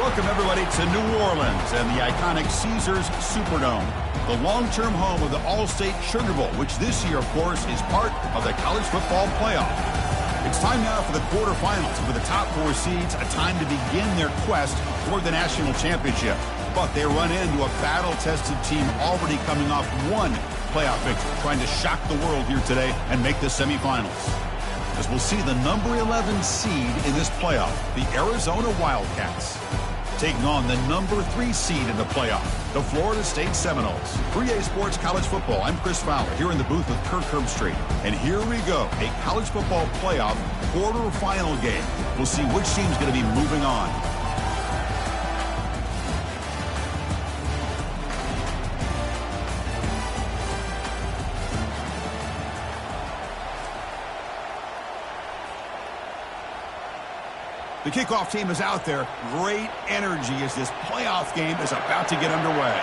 Welcome, everybody, to New Orleans and the iconic Caesars Superdome, the long-term home of the All-State Sugar Bowl, which this year, of course, is part of the college football playoff. It's time now for the quarterfinals, and for the top four seeds, a time to begin their quest toward the national championship. But they run into a battle-tested team already coming off one playoff victory, trying to shock the world here today and make the semifinals. As we'll see the number 11 seed in this playoff, the Arizona Wildcats, taking on the number 3 seed in the playoff, the Florida State Seminoles. 3A Sports College Football, I'm Chris Fowler, here in the booth with Kirk Herbstreit. And here we go, a college football playoff quarterfinal game. We'll see which team's going to be moving on. The kickoff team is out there. Great energy as this playoff game is about to get underway.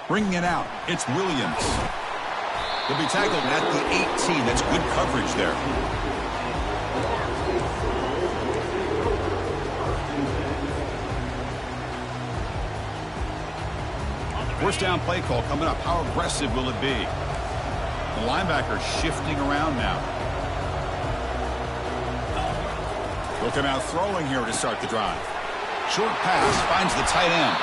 Bringing it out, it's Williams. He'll be tackled at the 18. That's good coverage there. First down play call coming up. How aggressive will it be? The linebacker shifting around now. They'll come out throwing here to start the drive. Short pass finds the tight end.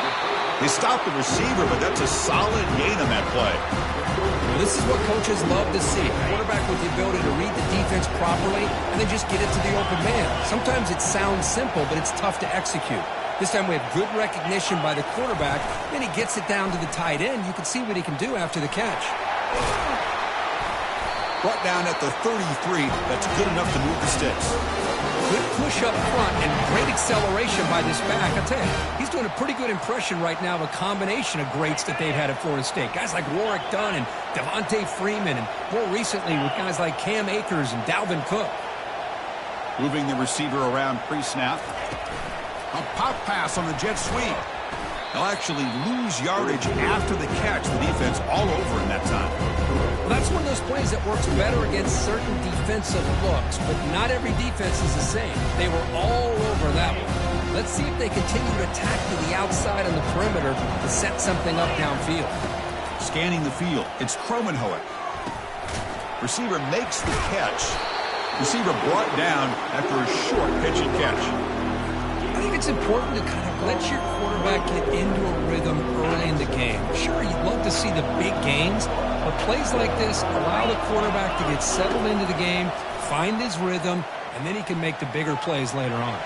They stop the receiver, but that's a solid gain on that play. Well, this is what coaches love to see. A quarterback with the ability to read the defense properly and then just get it to the open man. Sometimes it sounds simple, but it's tough to execute. This time we have good recognition by the quarterback. Then he gets it down to the tight end. You can see what he can do after the catch. Brought down at the 33. That's good enough to move the sticks. Good push up front and great acceleration by this back. I'll tell you, he's doing a pretty good impression right now of a combination of greats that they've had at Florida State. Guys like Warrick Dunn and Devontae Freeman, and more recently with guys like Cam Akers and Dalvin Cook. Moving the receiver around pre-snap. A pop pass on the jet sweep. They'll actually lose yardage after the catch. The defense all over in that time. Well, that's one of those plays that works better against certain defensive looks, but not every defense is the same. They were all over that one. Let's see if they continue to attack to the outside on the perimeter to set something up downfield. Scanning the field, it's Kromenhoek. Receiver makes the catch. Receiver brought down after a short pitch and catch. I think it's important to kind of let your quarterback get into a rhythm early in the game. Sure, you'd love to see the big gains, but plays like this allow the quarterback to get settled into the game, find his rhythm, and then he can make the bigger plays later on.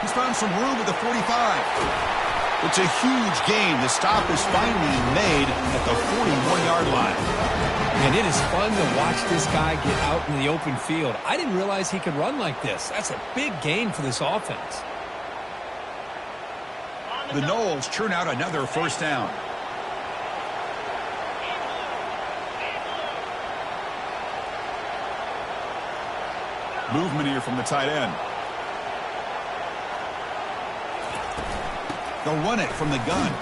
He's found some room at the 45. It's a huge gain. The stop is finally made at the 41-yard line. And it is fun to watch this guy get out in the open field. I didn't realize he could run like this. That's a big gain for this offense. The Noles churn out another first down. Movement here from the tight end. They'll run it from the gun.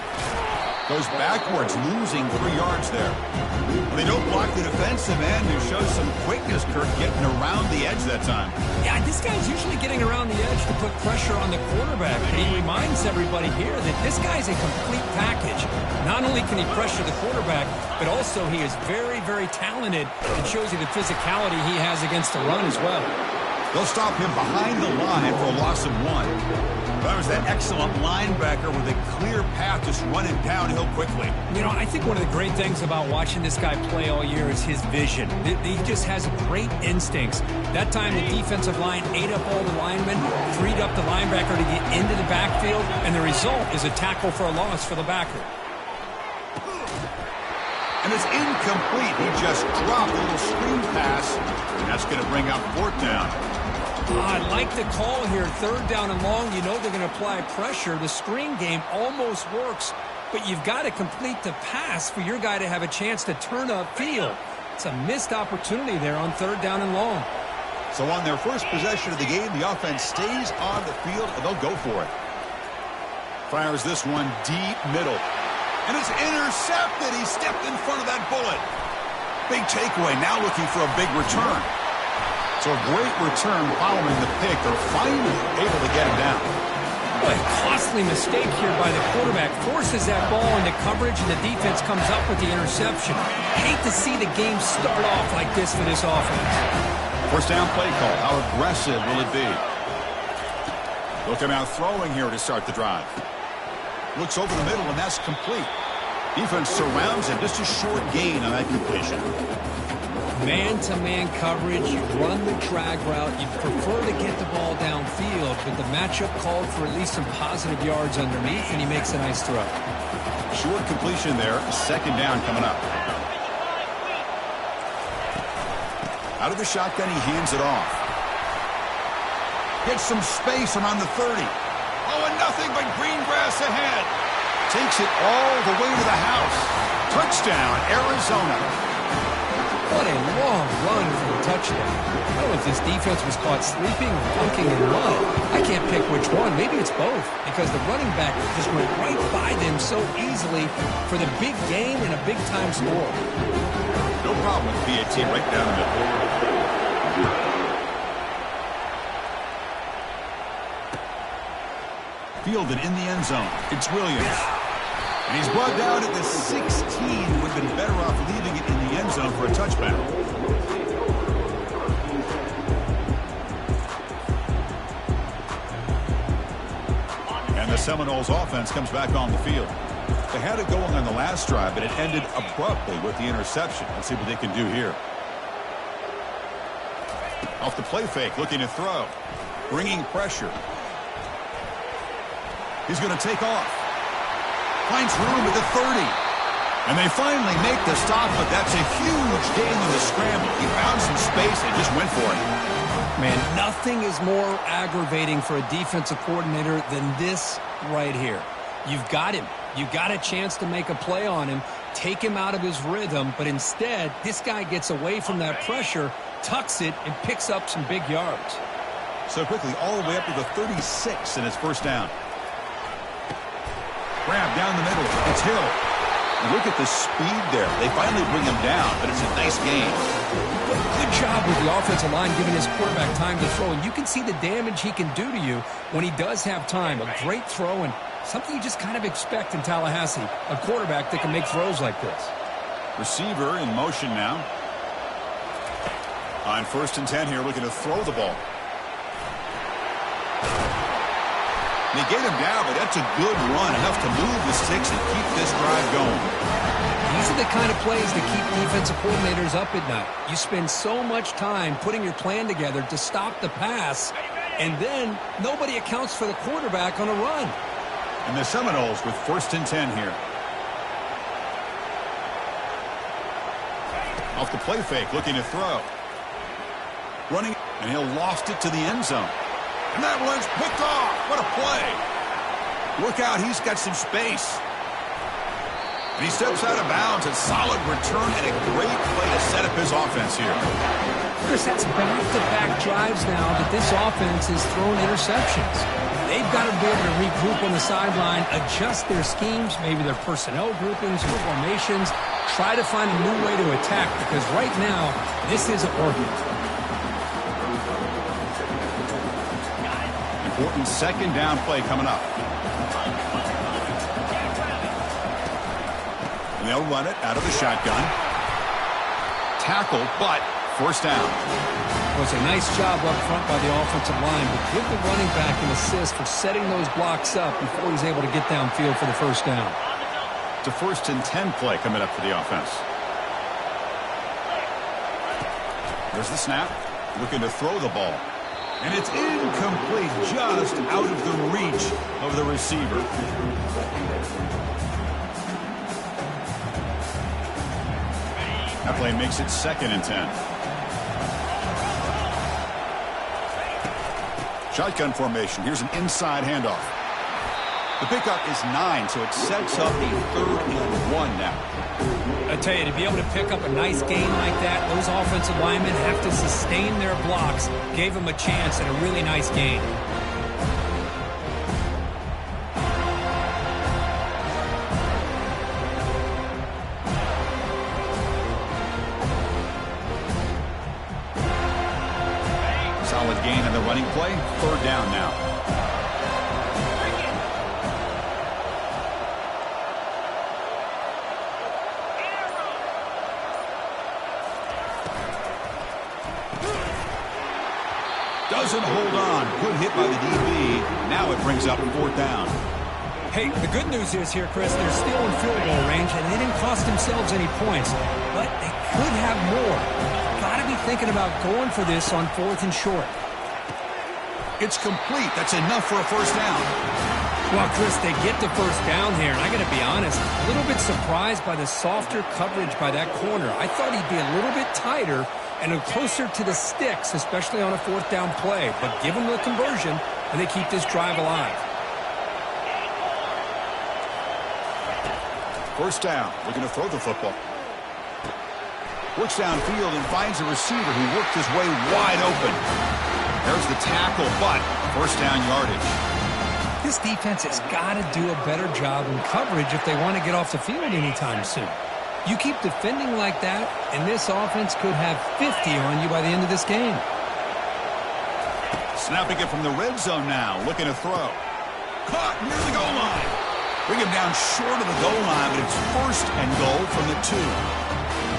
Goes backwards, losing 3 yards there. They don't block the defensive end, who shows some quickness, Kirk, getting around the edge that time. Yeah, this guy's usually getting around the edge to put pressure on the quarterback. But he reminds everybody here that this guy's a complete package. Not only can he pressure the quarterback, but also he is very, very talented and shows you the physicality he has against the run as well. They'll stop him behind the line for a loss of 1. That was that excellent linebacker with a clear path just running downhill quickly. You know, I think one of the great things about watching this guy play all year is his vision. He just has great instincts. That time the defensive line ate up all the linemen, freed up the linebacker to get into the backfield, and the result is a tackle for a loss for the backer. And it's incomplete. He just dropped a little screen pass, and that's going to bring up 4th down. I like the call here. 3rd down and long. You know they're going to apply pressure. The screen game almost works, but you've got to complete the pass for your guy to have a chance to turn upfield. It's a missed opportunity there on 3rd down and long. So on their first possession of the game, the offense stays on the field, and they'll go for it. Fires this one deep middle. And it's intercepted. He stepped in front of that bullet. Big takeaway. Now looking for a big return. So a great return following the pick. They're finally able to get him down. Boy, a costly mistake here by the quarterback. Forces that ball into coverage, and the defense comes up with the interception. Hate to see the game start off like this for this offense. First down play call. How aggressive will it be? Looking out throwing here to start the drive. Looks over the middle, and that's complete. Defense surrounds him. Just a short gain on that completion. Man-to-man coverage, you run the drag route, you prefer to get the ball downfield, but the matchup called for at least some positive yards underneath, and he makes a nice throw. Short completion there, second down coming up. Out of the shotgun, he hands it off. Gets some space around the 30. Oh, and nothing but green grass ahead. Takes it all the way to the house. Touchdown, Arizona. What a long run for a touchdown. I don't know if this defense was caught sleeping or dunking in mud. I can't pick which one. Maybe it's both, because the running back just went right by them so easily for the big gain and a big-time score. No problem with PAT right down the middle. Fielded in the end zone. It's Williams. And he's brought down at the 16. Would have been better off leaving it in the end zone for a touchback. And the Seminoles offense comes back on the field. They had it going on the last drive, but it ended abruptly with the interception. Let's see what they can do here. Off the play fake, looking to throw. Bringing pressure. He's going to take off. Finds room at the 30. And they finally make the stop, but that's a huge gain in the scramble. He found some space and just went for it. Man, nothing is more aggravating for a defensive coordinator than this right here. You've got him. You've got a chance to make a play on him, take him out of his rhythm, but instead, this guy gets away from that pressure, tucks it, and picks up some big yards. So quickly, all the way up to the 36 in his first down. Grab down the middle. It's Hill. And look at the speed there. They finally bring him down, but it's a nice gain. Good job with the offensive line giving his quarterback time to throw. And you can see the damage he can do to you when he does have time. A great throw and something you just kind of expect in Tallahassee. A quarterback that can make throws like this. Receiver in motion now. On 1st and 10 here, looking to throw the ball. They get him down, but that's a good run, enough to move the sticks and keep this drive going. These are the kind of plays that keep defensive coordinators up at night. You spend so much time putting your plan together to stop the pass, and then nobody accounts for the quarterback on a run. And the Seminoles with 1st and 10 here. Off the play fake, looking to throw. Running, and he'll lost it to the end zone. And that one's picked off. What a play. Look out, he's got some space. And he steps out of bounds. A solid return and a great play to set up his offense here. Chris, that's back-to-back drives now that this offense has thrown interceptions. They've got to be able to regroup on the sideline, adjust their schemes, maybe their personnel groupings or formations, try to find a new way to attack, because right now, this isn't working. Important second down play coming up. And they'll run it out of the shotgun. Tackle, but first down. It was a nice job up front by the offensive line, but give the running back an assist for setting those blocks up before he's able to get downfield for the first down. It's a 1st and 10 play coming up for the offense. There's the snap. Looking to throw the ball. And it's incomplete, just out of the reach of the receiver. That play makes it 2nd and 10. Shotgun formation. Here's an inside handoff. The pickup is 9, so it sets up a 3rd and 1 now. I tell you, to be able to pick up a nice gain like that, those offensive linemen have to sustain their blocks. Gave them a chance at a really nice gain. Running play, third down now. Doesn't hold on. Good hit by the DB. Now it brings up fourth down. Hey, the good news is here, Chris, they're still in field goal range, and they didn't cost themselves any points. But they could have more. Got to be thinking about going for this on 4th and short. It's complete. That's enough for a first down. Well, Chris, they get the first down here, and I got to be honest, a little bit surprised by the softer coverage by that corner. I thought he'd be a little bit tighter and closer to the sticks, especially on a 4th down play. But give them the conversion, and they keep this drive alive. First down, looking to throw the football. Works downfield and finds a receiver who worked his way wide open. There's the tackle, but first down yardage. This defense has got to do a better job in coverage if they want to get off the field anytime soon. You keep defending like that, and this offense could have 50 on you by the end of this game. Snapping it from the red zone now, looking to throw. Caught near the goal line. Bring him down short of the goal line, but it's first and goal from the 2.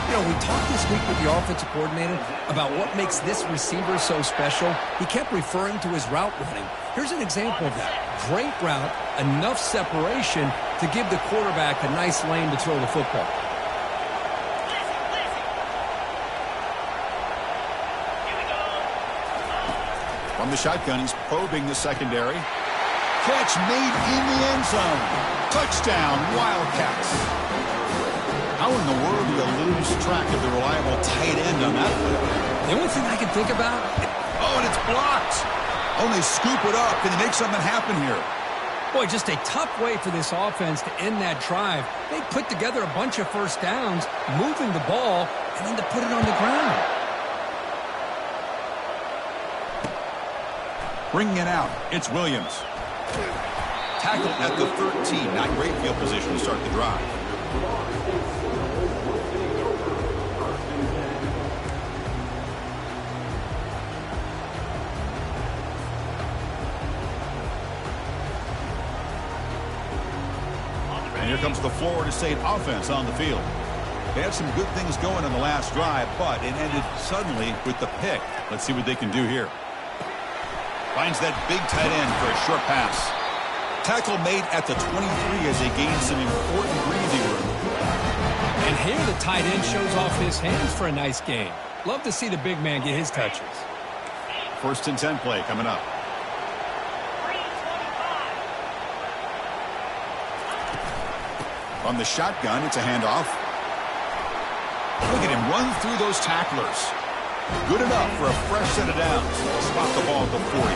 You know, we talked this week with the offensive coordinator about what makes this receiver so special. He kept referring to his route running. Here's an example of that. Great route, enough separation to give the quarterback a nice lane to throw the football. From the shotgun, he's probing the secondary. Catch made in the end zone. Touchdown, Wildcats. How in the world do you lose track of the reliable tight end on that play? The only thing I can think about... Oh, and it's blocked. Oh, and they scoop it up. Can they make something happen here? Boy, just a tough way for this offense to end that drive. They put together a bunch of first downs, moving the ball, and then to put it on the ground. Bringing it out, it's Williams. Tackled at the 13. Not great field position to start the drive. And here comes the Florida State offense on the field. They had some good things going on the last drive, but it ended suddenly with the pick. Let's see what they can do here. Finds that big tight end for a short pass. Tackle made at the 23 as they gain some important breathing room. And here the tight end shows off his hands for a nice game. Love to see the big man get his touches. First and 10 play coming up. From the shotgun, it's a handoff. Look at him run through those tacklers. Good enough for a fresh set of downs. Spot the ball at the 40.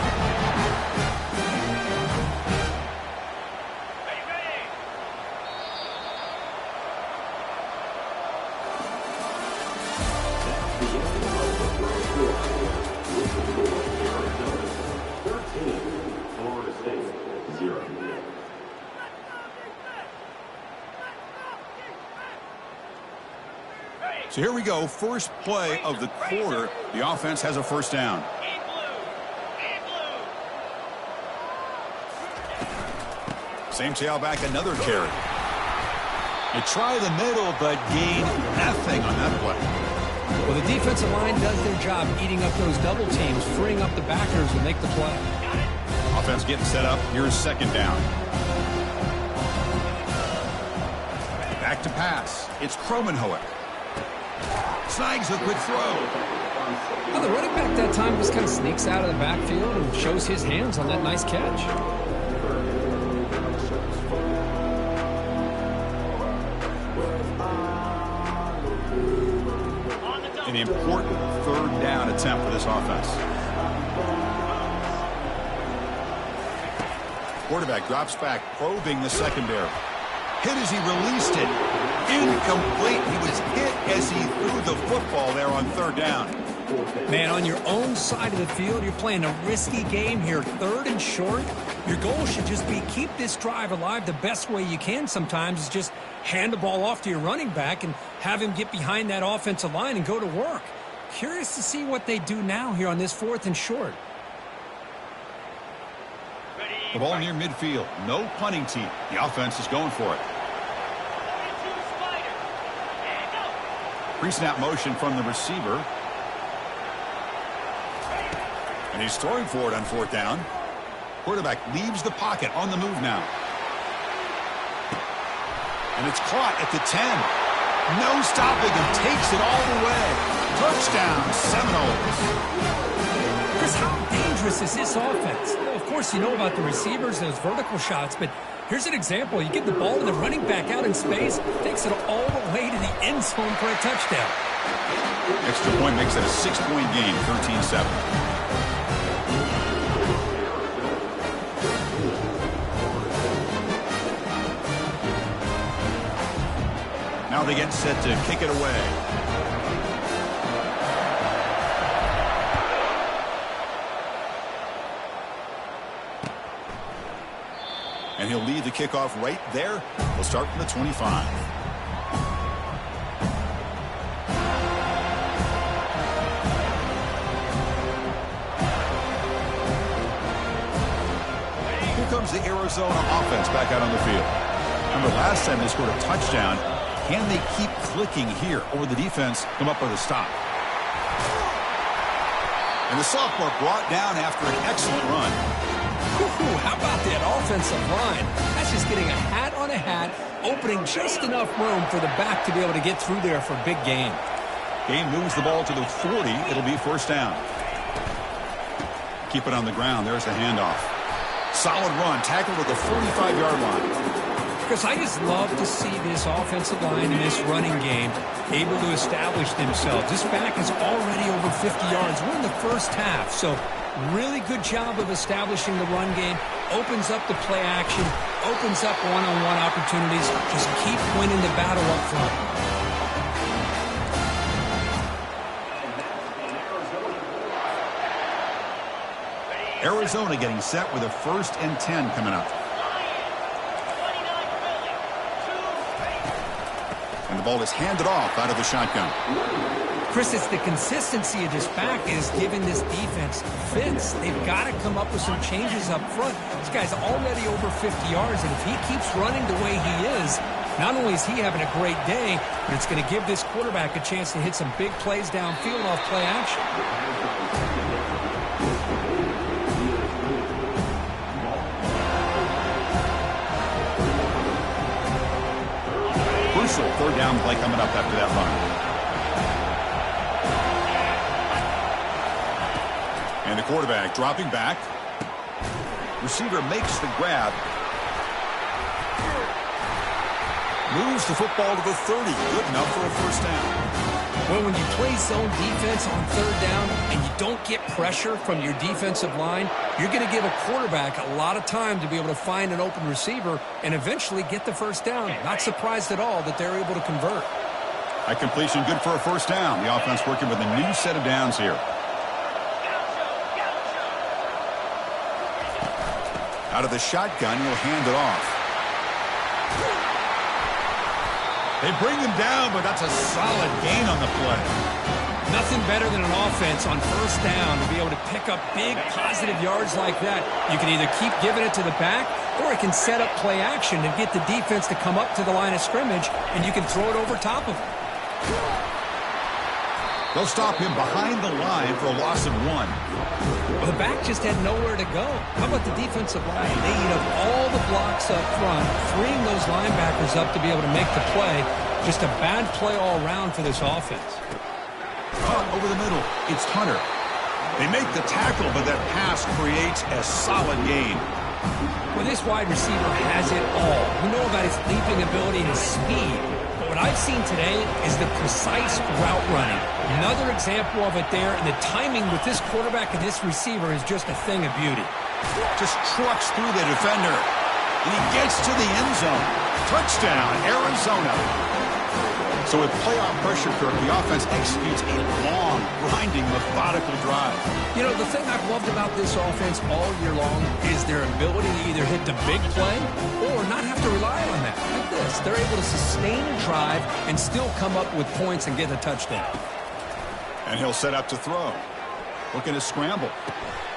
Florida State 0. So here we go. First play of the quarter. The offense has a first down. Same tailback, another carry. They try the middle, but gain nothing on that play. Well, the defensive line does their job eating up those double teams, freeing up the backers to make the play. Offense getting set up. Here's second down. Back to pass. It's Kromenhoek. Snags a quick throw. Well, the running back that time just kind of sneaks out of the backfield and shows his hands on that nice catch. An important third down attempt for this offense. Quarterback drops back, probing the secondary. Hit as he released it. Incomplete. He was hit as he threw the football there on third down. Man, on your own side of the field, you're playing a risky game here. Third and short. Your goal should just be keep this drive alive the best way you can sometimes is just hand the ball off to your running back and have him get behind that offensive line and go to work. Curious to see what they do now here on this 4th and short. The ball near midfield. No punting team. The offense is going for it. Pre-snap motion from the receiver. And he's throwing for it on 4th down. Quarterback leaves the pocket on the move now. And it's caught at the 10. No stopping him. Takes it all the way. Touchdown, Seminoles. Chris, how dangerous is this offense? Well, of course, you know about the receivers, those vertical shots, but here's an example. You give the ball to the running back out in space, takes it all the way to the end zone for a touchdown. Extra point makes it a 6-point game, 13-7. Now they get set to kick it away. And he'll lead the kickoff right there. We'll start from the 25. Here comes the Arizona offense back out on the field. Remember, last time they scored a touchdown. Can they keep clicking here, or will the defense come up with a stop? And the sophomore brought down after an excellent run. Ooh, how about that offensive line? That's just getting a hat on a hat, opening just enough room for the back to be able to get through there for a big gain. Game moves the ball to the 40. It'll be 1st down. Keep it on the ground. There's the handoff. Solid run. Tackled at the 45-yard line. Because I just love to see this offensive line in this running game able to establish themselves. This back is already over 50 yards. We're in the first half, so really good job of establishing the run game. Opens up the play action, opens up one-on-one opportunities. Just keep winning the battle up front. Arizona getting set with a 1st and 10 coming up. And the ball is handed off out of the shotgun. Chris, it's the consistency of this back is giving this defense fits. They've got to come up with some changes up front. This guy's already over 50 yards, and if he keeps running the way he is, not only is he having a great day, but it's going to give this quarterback a chance to hit some big plays downfield off play action. Crucial 3rd down play coming up after that run. And the quarterback dropping back. Receiver makes the grab. Moves the football to the 30. Good enough for a 1st down. Well, when you play zone defense on 3rd down and you don't get pressure from your defensive line, you're going to give a quarterback a lot of time to be able to find an open receiver and eventually get the 1st down. Not surprised at all that they're able to convert. A completion good for a 1st down. The offense working with a new set of downs here. Out of the shotgun, he'll hand it off. They bring him down, but that's a solid gain on the play. Nothing better than an offense on 1st down to be able to pick up big positive yards like that. You can either keep giving it to the back, or it can set up play action and get the defense to come up to the line of scrimmage, and you can throw it over top of them. They'll stop him behind the line for a loss of 1. Well, the back just had nowhere to go. How about the defensive line? They eat up all the blocks up front, freeing those linebackers up to be able to make the play. Just a bad play all around for this offense. Caught over the middle. It's Hunter. They make the tackle, but that pass creates a solid gain. Well, this wide receiver has it all. We know about his leaping ability and his speed. What I've seen today is the precise route running. Another example of it there, and the timing with this quarterback and this receiver is just a thing of beauty. Just trucks through the defender, and he gets to the end zone. Touchdown, Arizona. So with playoff pressure, Kirk, the offense executes a long, grinding, methodical drive. You know, the thing I've loved about this offense all year long is their ability to either hit the big play or not have to rely on that. Like this, they're able to sustain a drive and still come up with points and get a touchdown. And he'll set up to throw. Looking to scramble.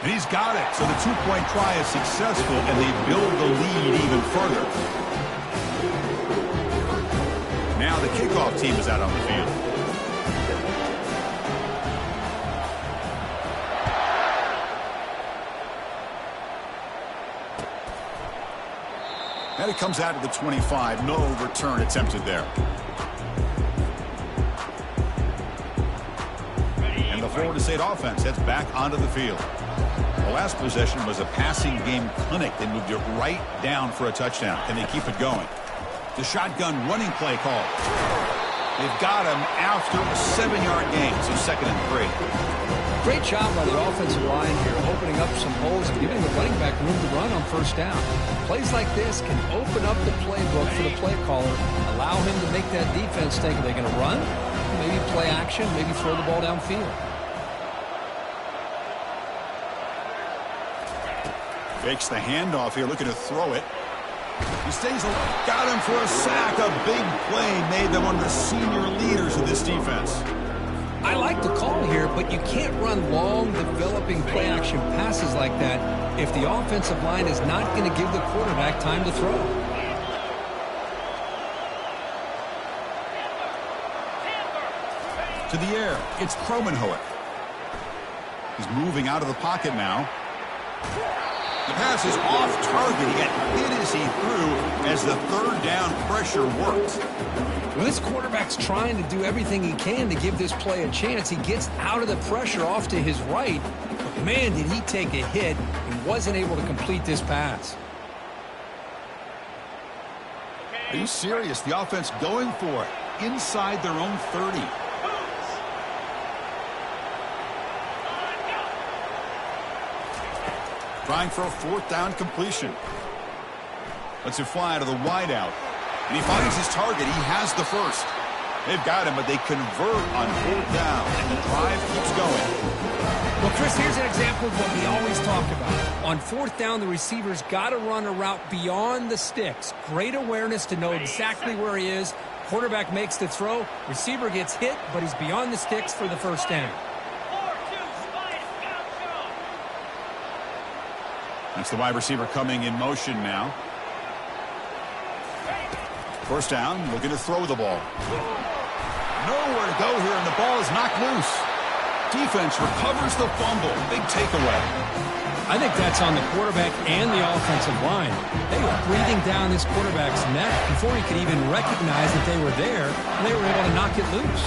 And he's got it. So the two-point try is successful, and they build the lead even further. Now the kickoff team is out on the field. And it comes out of the 25. No return attempted there. And the Florida State offense heads back onto the field. The last possession was a passing game clinic. They moved it right down for a touchdown. Can they keep it going? The shotgun running play call. They've got him after a 7-yard gain, so 2nd and 3. Great job by the offensive line here, opening up some holes and giving the running back room to run on 1st down. Plays like this can open up the playbook for the play caller, allow him to make that defense think, are they going to run? Maybe play action, maybe throw the ball downfield. Fakes the handoff here, looking to throw it. He stays alive. Got him for a sack. A big play made them one of the senior leaders of this defense. I like the call here, but you can't run long, developing play-action passes like that if the offensive line is not going to give the quarterback time to throw. To the air, it's Kromenhoek. He's moving out of the pocket now. The pass is off target. He got hit as he threw as the 3rd down pressure worked. Well, this quarterback's trying to do everything he can to give this play a chance. He gets out of the pressure off to his right. But man, did he take a hit and wasn't able to complete this pass. Are you serious? The offense going for it inside their own 30. Trying for a 4th down completion. Lets it fly to the wideout. And he finds his target. He has the first. They've got him, but they convert on 4th down. And the drive keeps going. Well, Chris, here's an example of what we always talk about. On 4th down, the receiver's got to run a route beyond the sticks. Great awareness to know exactly where he is. Quarterback makes the throw. Receiver gets hit, but he's beyond the sticks for the 1st down. That's the wide receiver coming in motion now. 1st down, looking to throw the ball. Nowhere to go here, and the ball is knocked loose. Defense recovers the fumble. Big takeaway. I think that's on the quarterback and the offensive line. They were breathing down this quarterback's neck before he could even recognize that they were there, and they were able to knock it loose.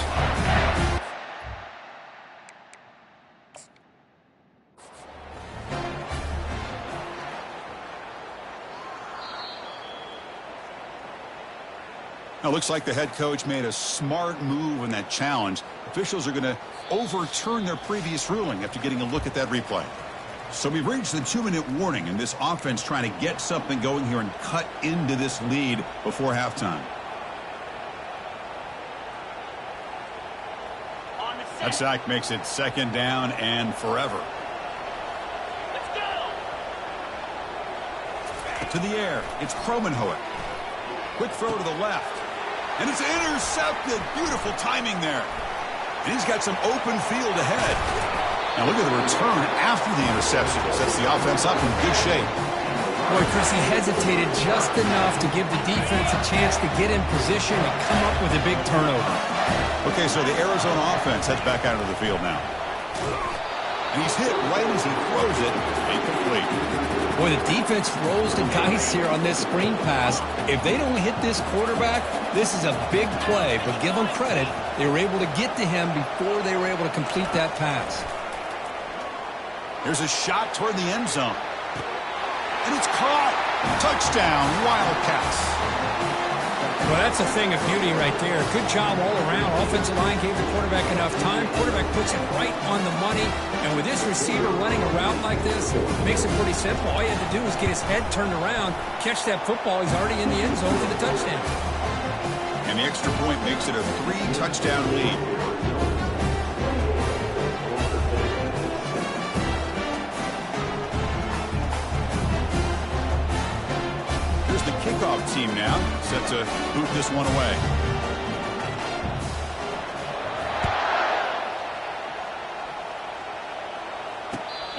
Now, looks like the head coach made a smart move in that challenge. Officials are going to overturn their previous ruling after getting a look at that replay. So we've reached the 2-minute warning, and this offense trying to get something going here and cut into this lead before halftime. That sack makes it 2nd down and forever. To the air, it's Kromenhoek. Quick throw to the left. And it's intercepted. Beautiful timing there. And he's got some open field ahead. Now look at the return after the interception. Sets the offense up in good shape. Boy, Chris, he hesitated just enough to give the defense a chance to get in position and come up with a big turnover. Okay, so the Arizona offense heads back out of the field now. And he's hit right as he throws it. Incomplete. Boy, the defense rolls the dice here on this screen pass. If they don't hit this quarterback, this is a big play. But give them credit, they were able to get to him before they were able to complete that pass. There's a shot toward the end zone. And it's caught. Touchdown, Wildcats. Well, that's a thing of beauty right there. Good job all around. Offensive line gave the quarterback enough time. Quarterback puts it right on the money. And with this receiver running a route like this, it makes it pretty simple. All you had to do was get his head turned around, catch that football. He's already in the end zone for the touchdown. And the extra point makes it a 3-touchdown lead. The kickoff team now set to boot this one away.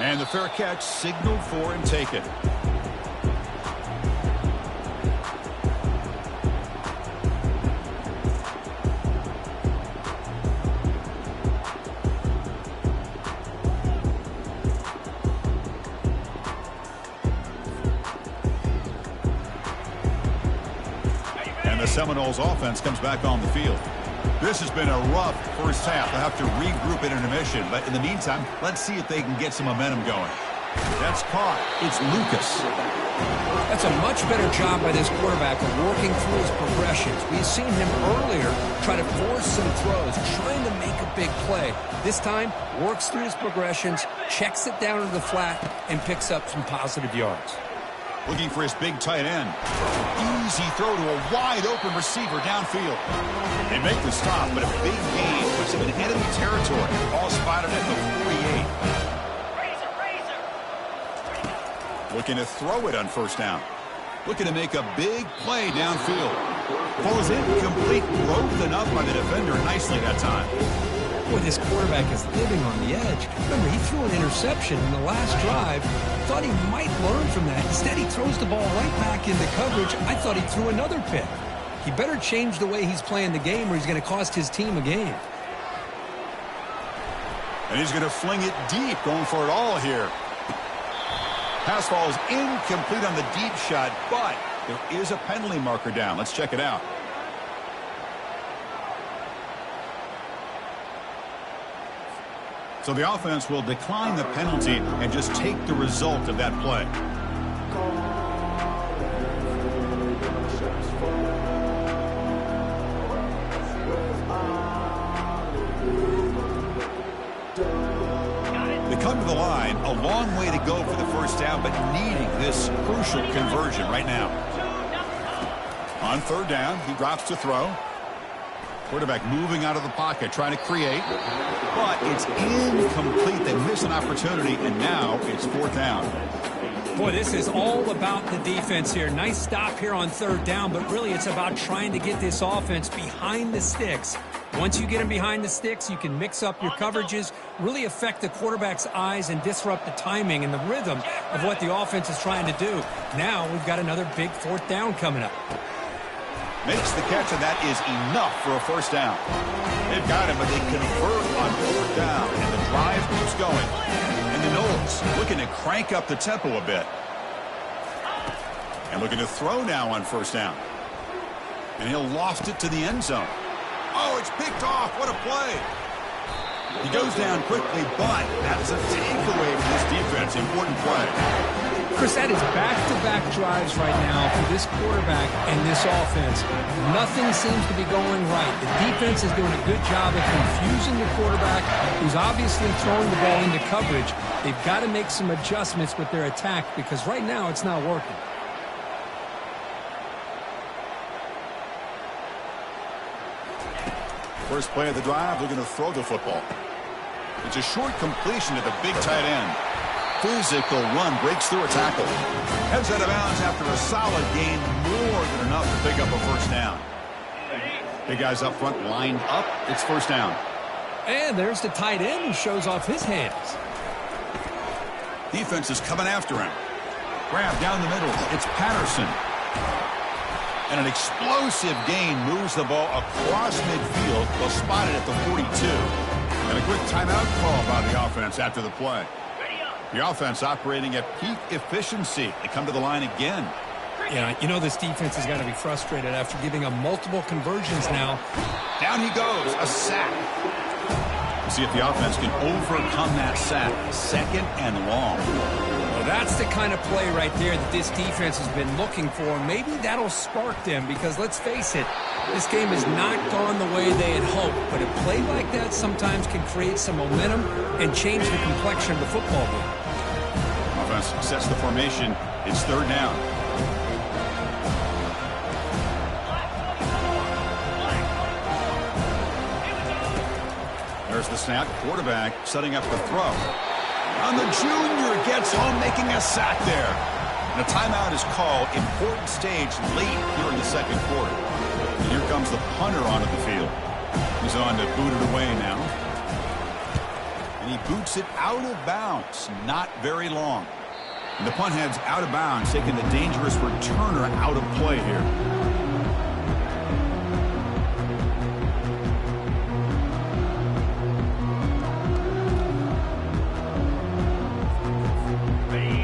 And the fair catch signaled for and taken. And the Seminoles offense comes back on the field. This has been a rough first half. They'll have to regroup at intermission. But in the meantime, let's see if they can get some momentum going. That's caught. It's Lucas. That's a much better job by this quarterback of working through his progressions. We've seen him earlier try to force some throws, trying to make a big play. This time, works through his progressions, checks it down to the flat, and picks up some positive yards. Looking for his big tight end. Easy throw to a wide-open receiver downfield. They make the stop, but a big gain puts him in enemy territory. All spotted at the 48. Looking to throw it on first down. Looking to make a big play downfield. Falls incomplete, broken up by the defender nicely that time. Boy, this quarterback is living on the edge. Remember, he threw an interception in the last drive. Thought he might learn from that. Instead, he throws the ball right back into coverage. I thought he threw another pick. He better change the way he's playing the game or he's going to cost his team a game. And he's going to fling it deep, going for it all here. Pass falls incomplete on the deep shot, but there is a penalty marker down. Let's check it out. So the offense will decline the penalty and just take the result of that play. They come to the line, a long way to go for the first down, but needing this crucial conversion right now. On third down, he drops to throw. Quarterback moving out of the pocket, trying to create. But it's incomplete. They miss an opportunity, and now it's fourth down. Boy, this is all about the defense here. Nice stop here on third down, but really it's about trying to get this offense behind the sticks. Once you get them behind the sticks, you can mix up your coverages, really affect the quarterback's eyes and disrupt the timing and the rhythm of what the offense is trying to do. Now we've got another big fourth down coming up. Makes the catch, and that is enough for a first down. They've got him, but they convert on fourth down, and the drive keeps going. And the Noles looking to crank up the tempo a bit. And looking to throw now on first down. And he'll loft it to the end zone. Oh, it's picked off. What a play. He goes down quickly, but that's a takeaway for this defense. Important play. Chris, that is back-to-back drives right now for this quarterback and this offense. Nothing seems to be going right. The defense is doing a good job of confusing the quarterback, who's obviously throwing the ball into coverage. They've got to make some adjustments with their attack because right now it's not working. First play of the drive, they're going to throw the football. It's a short completion to the big tight end. Physical run, breaks through a tackle. Heads out of bounds after a solid gain, more than enough to pick up a first down. Big guys up front lined up. It's first down. And there's the tight end who shows off his hands. Defense is coming after him. Grab down the middle. It's Patterson. And an explosive gain moves the ball across midfield. Well spotted at the 42. And a quick timeout call by the offense after the play. The offense operating at peak efficiency. They come to the line again. Yeah, you know this defense has got to be frustrated after giving up multiple conversions now. Down he goes. A sack. We'll see if the offense can overcome that sack. Second and long. Well, that's the kind of play right there that this defense has been looking for. Maybe that'll spark them because, let's face it, this game has not gone the way they had hoped. But a play like that sometimes can create some momentum and change the complexion of the football game. Offense sets the formation. It's third down. There's the snap. Quarterback setting up the throw. And the junior gets home, making a sack there. And a timeout is called. Important stage late here in the second quarter. And here comes the punter onto the field. He's on to boot it away now. And And he boots it out of bounds. Not very long. And the punt heads out of bounds, taking the dangerous returner out of play here.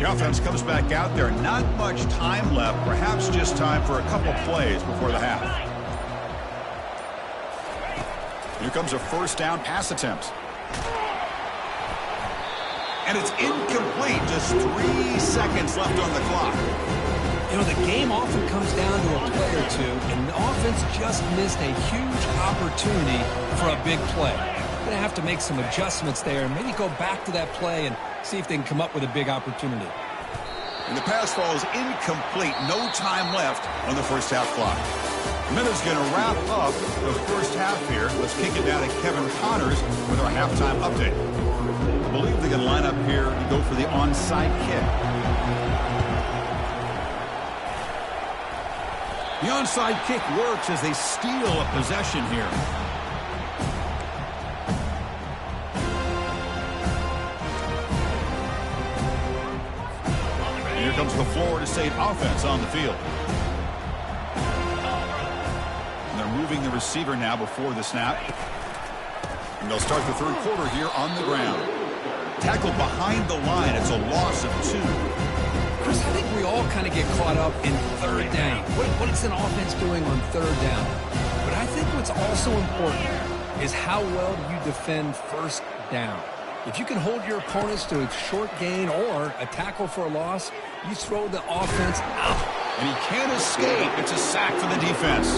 The offense comes back out there. Not much time left. Perhaps just time for a couple plays before the half. Here comes a first down pass attempt. And it's incomplete. Just 3 seconds left on the clock. You know, the game often comes down to a play or two, and the offense just missed a huge opportunity for a big play. Going to have to make some adjustments there and maybe go back to that play and see if they can come up with a big opportunity. And the pass falls incomplete. No time left on the first half clock. Minutes going to wrap up the first half here. Let's kick it down to Kevin Connors with our halftime update. I believe they're going to line up here and go for the onside kick. The onside kick works as they steal a possession here. Here comes the Florida State offense on the field. And they're moving the receiver now before the snap. And they'll start the third quarter here on the ground. Tackled behind the line. It's a loss of 2. Chris, I think we all kind of get caught up in third down. What is an offense doing on third down? But I think what's also important is how well do you defend first down. If you can hold your opponents to a short gain or a tackle for a loss, you throw the offense out. And he can't escape. It's a sack for the defense.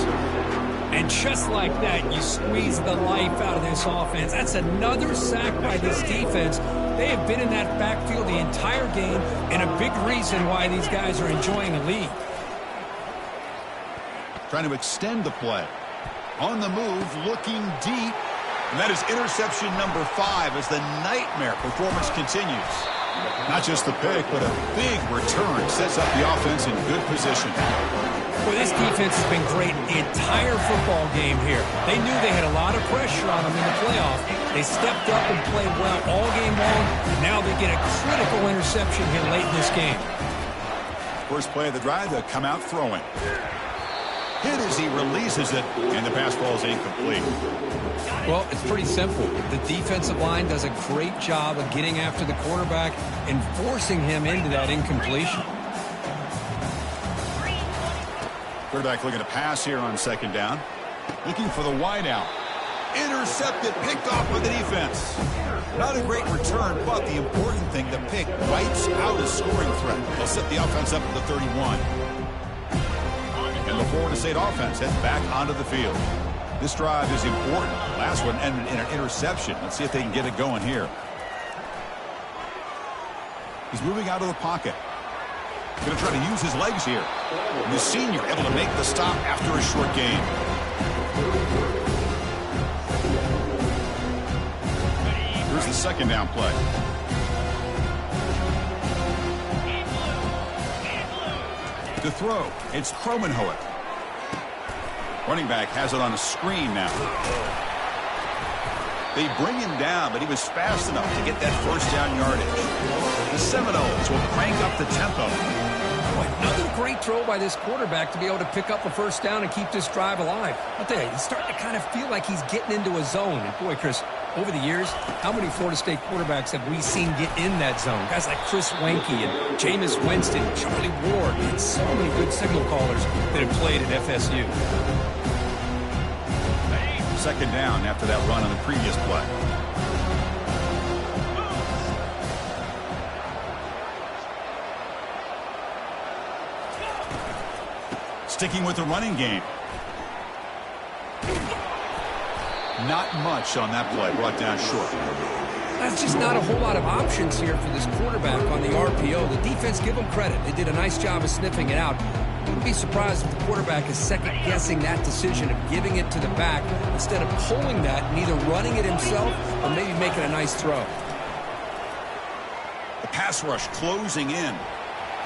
And just like that, you squeeze the life out of this offense. That's another sack by this defense. They have been in that backfield the entire game, and a big reason why these guys are enjoying a lead. Trying to extend the play. On the move, looking deep. And that is interception number 5 as the nightmare performance continues. Not just the pick, but a big return sets up the offense in good position. Well, this defense has been great the entire football game here. They knew they had a lot of pressure on them in the playoff. They stepped up and played well all game long. Now they get a critical interception here late in this game. First play of the drive, they'll come out throwing. Hit as he releases it, and the pass ball is incomplete. Well, it's pretty simple. The defensive line does a great job of getting after the quarterback and forcing him into that incompletion. Quarterback looking to pass here on second down. Looking for the wide out. Intercepted, picked off by the defense. Not a great return, but the important thing, the pick wipes out a scoring threat. They'll set the offense up at the 31. And the Florida State offense heads back onto the field. This drive is important. Last one ended in an interception. Let's see if they can get it going here. He's moving out of the pocket. Going to try to use his legs here. And the senior able to make the stop after a short gain. Here's the second down play. To throw, it's Kromenhoek. Running back has it on a screen now. They bring him down, but he was fast enough to get that first down yardage. The Seminoles will crank up the tempo. Boy, another great throw by this quarterback to be able to pick up a first down and keep this drive alive. I'll tell you, he's starting to kind of feel like he's getting into a zone. And boy, Chris, over the years, how many Florida State quarterbacks have we seen get in that zone? Guys like Chris Weinke and Jameis Winston, Charlie Ward, and so many good signal callers that have played at FSU. Second down after that run on the previous play. Sticking with the running game. Not much on that play, brought down short. That's just not a whole lot of options here for this quarterback on the RPO. The defense, give them credit. They did a nice job of sniffing it out. Wouldn't be surprised if the quarterback is second-guessing that decision of giving it to the back instead of pulling that and either running it himself or maybe making a nice throw. The pass rush closing in.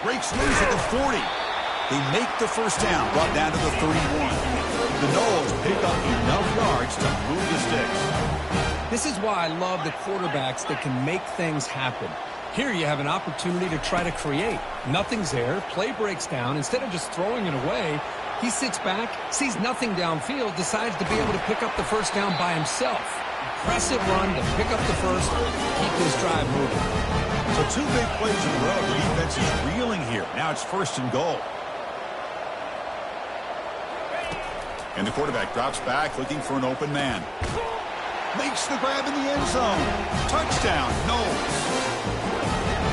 Breaks loose at the 40. They make the first down, brought down to the 31. The Noles pick up enough yards to move the sticks. This is why I love the quarterbacks that can make things happen. Here you have an opportunity to try to create. Nothing's there. Play breaks down. Instead of just throwing it away, he sits back, sees nothing downfield, decides to be able to pick up the first down by himself. Impressive run to pick up the first, keep this drive moving. So 2 big plays in a row. The defense is reeling here. Now it's 1st and goal. And the quarterback drops back looking for an open man. Makes the grab in the end zone. Touchdown, Knowles.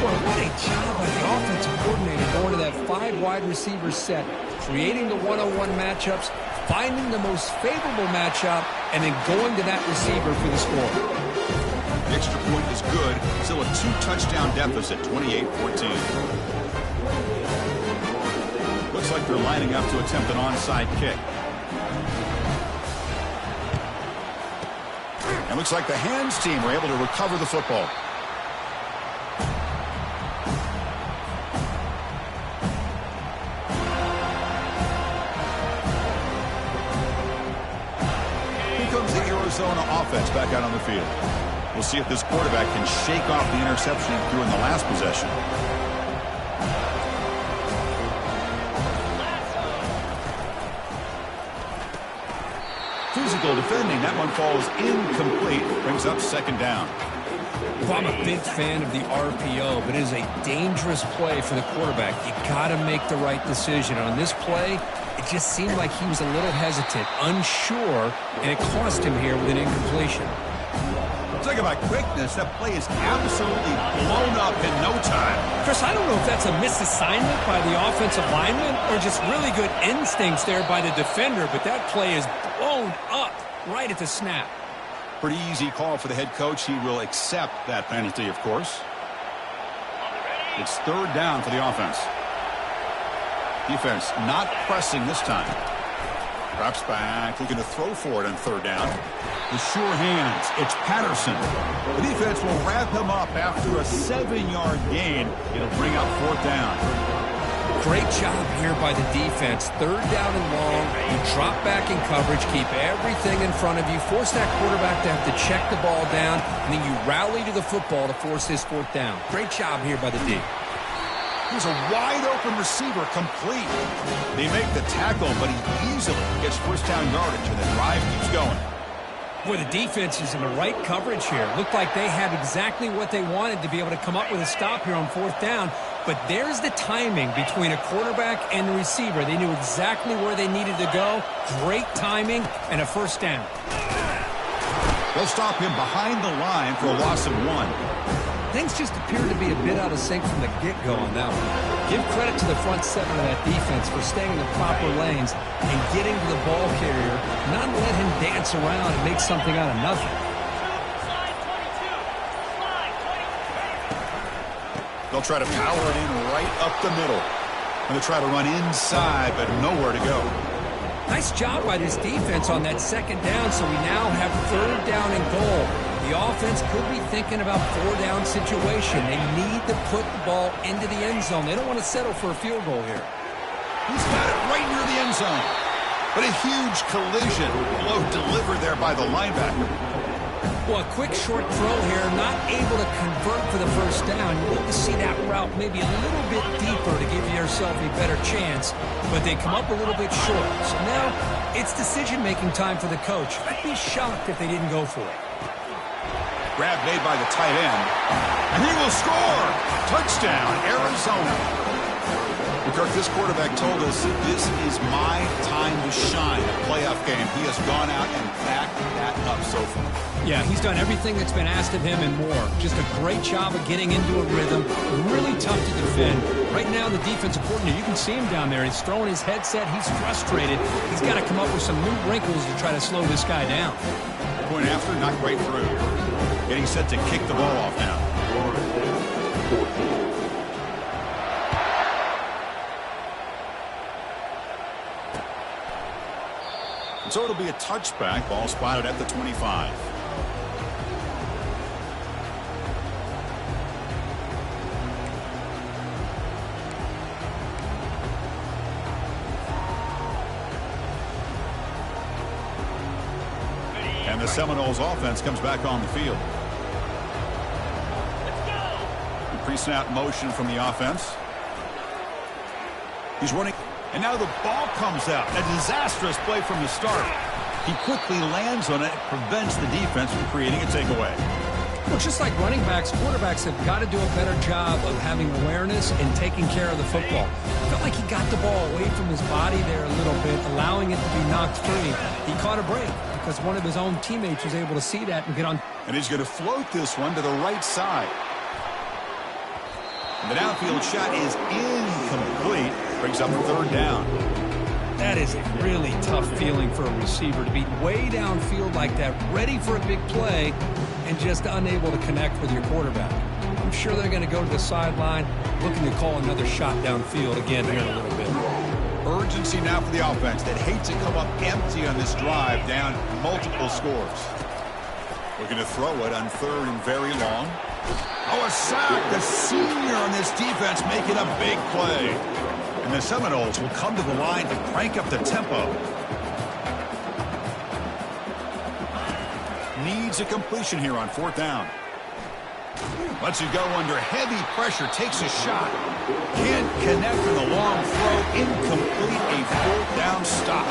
Boy, what a job by the offensive coordinator going to that 5 wide receiver set, creating the one-on-one matchups, finding the most favorable matchup, and then going to that receiver for the score. The extra point is good. Still a 2-touchdown deficit, 28-14. Looks like they're lining up to attempt an onside kick. And looks like the hands team were able to recover the football. Here comes the Arizona offense back out on the field. We'll see if this quarterback can shake off the interception he threw in the last possession. Physical defending. That one falls incomplete. Brings up 2nd down. Well, I'm a big fan of the RPO, but it is a dangerous play for the quarterback. You got to make the right decision. On this play, it just seemed like he was a little hesitant, unsure, and it cost him here with an incompletion. Talk about quickness. That play is absolutely blown up in no time. Chris, I don't know if that's a misassignment by the offensive lineman or just really good instincts there by the defender, but that play is blown up right at the snap. Pretty easy call for the head coach. He will accept that penalty, of course. It's 3rd down for the offense. Defense not pressing this time. Drops back, looking to throw for it on 3rd down. The sure hands. It's Patterson. The defense will wrap him up after a 7-yard gain. It'll bring up 4th down. Great job here by the defense. 3rd down and long. You drop back in coverage, keep everything in front of you, force that quarterback to have to check the ball down, and then you rally to the football to force this 4th down. Great job here by the D. Here's a wide-open receiver, complete. They make the tackle, but he easily gets 1st down yardage, and the drive keeps going. Boy, the defense is in the right coverage here. Looked like they had exactly what they wanted to be able to come up with a stop here on 4th down. But there's the timing between a quarterback and the receiver. They knew exactly where they needed to go. Great timing and a 1st down. They'll stop him behind the line for a loss of 1. Things just appeared to be a bit out of sync from the get-go on that one. Give credit to the front 7 of that defense for staying in the proper lanes and getting to the ball carrier, not let him dance around and make something out of nothing. They'll try to power it in right up the middle. And they'll try to run inside, but nowhere to go. Nice job by this defense on that 2nd down, so we now have 3rd down and goal. The offense could be thinking about 4-down situation. They need to put the ball into the end zone. They don't want to settle for a field goal here. He's got it right near the end zone. But a huge collision. Blow delivered there by the linebacker. Well, a quick short throw here, not able to convert for the 1st down. You want to see that route maybe a little bit deeper to give yourself a better chance, but they come up a little bit short. So now it's decision-making time for the coach. I'd be shocked if they didn't go for it. Grab made by the tight end, and he will score! Touchdown, Arizona. Kirk, this quarterback told us this is my time to shine. A playoff game. He has gone out and backed that up so far. Yeah, he's done everything that's been asked of him and more. Just a great job of getting into a rhythm. Really tough to defend. Right now, the defensive coordinator, you can see him down there. He's throwing his headset. He's frustrated. He's got to come up with some new wrinkles to try to slow this guy down. Point after, not quite through. Getting set to kick the ball off now. And so it'll be a touchback. Ball spotted at the 25. And the the Seminoles offense comes back on the field. Pre-snap motion from the offense. He's running. And now the ball comes out. A disastrous play from the start. He quickly lands on it, prevents the defense from creating a takeaway. Well, just like running backs, quarterbacks have got to do a better job of having awareness and taking care of the football. I felt like he got the ball away from his body there a little bit, allowing it to be knocked free. He caught a break because one of his own teammates was able to see that and get on. And he's going to float this one to the right side. The downfield shot is incomplete. Brings up a third down. That is a really tough feeling for a receiver to be way downfield like that, ready for a big play, and just unable to connect with your quarterback. I'm sure they're going to go to the sideline, looking to call another shot downfield again here in a little bit. Urgency now for the offense that hates to come up empty on this drive, down multiple scores. Looking to throw it on third and very long. Oh, a sack. The senior on this defense making a big play. And the Seminoles will come to the line to crank up the tempo. Needs a completion here on fourth down. Lets it go under heavy pressure. Takes a shot. Can't connect with a long throw. Incomplete. A fourth down stop.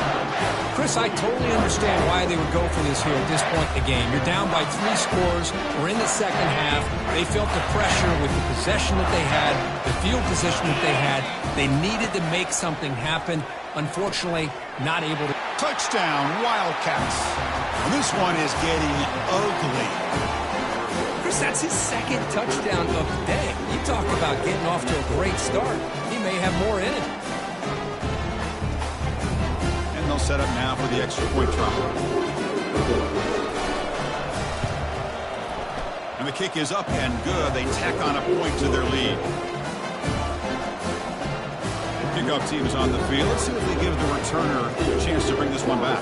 Chris, I totally understand why they would go for this here at this point in the game. You're down by 3 scores. We're in the second half. They felt the pressure with the possession that they had, the field position that they had. They needed to make something happen. Unfortunately, not able to. Touchdown, Wildcats. And this one is getting ugly. Chris, that's his second touchdown of the day. You talk about getting off to a great start. He may have more in it. And they'll set up now for the extra point try. And the kick is up and good. They tack on a point to their lead. Kickoff team is on the field. Let's see if they give the returner a chance to bring this one back.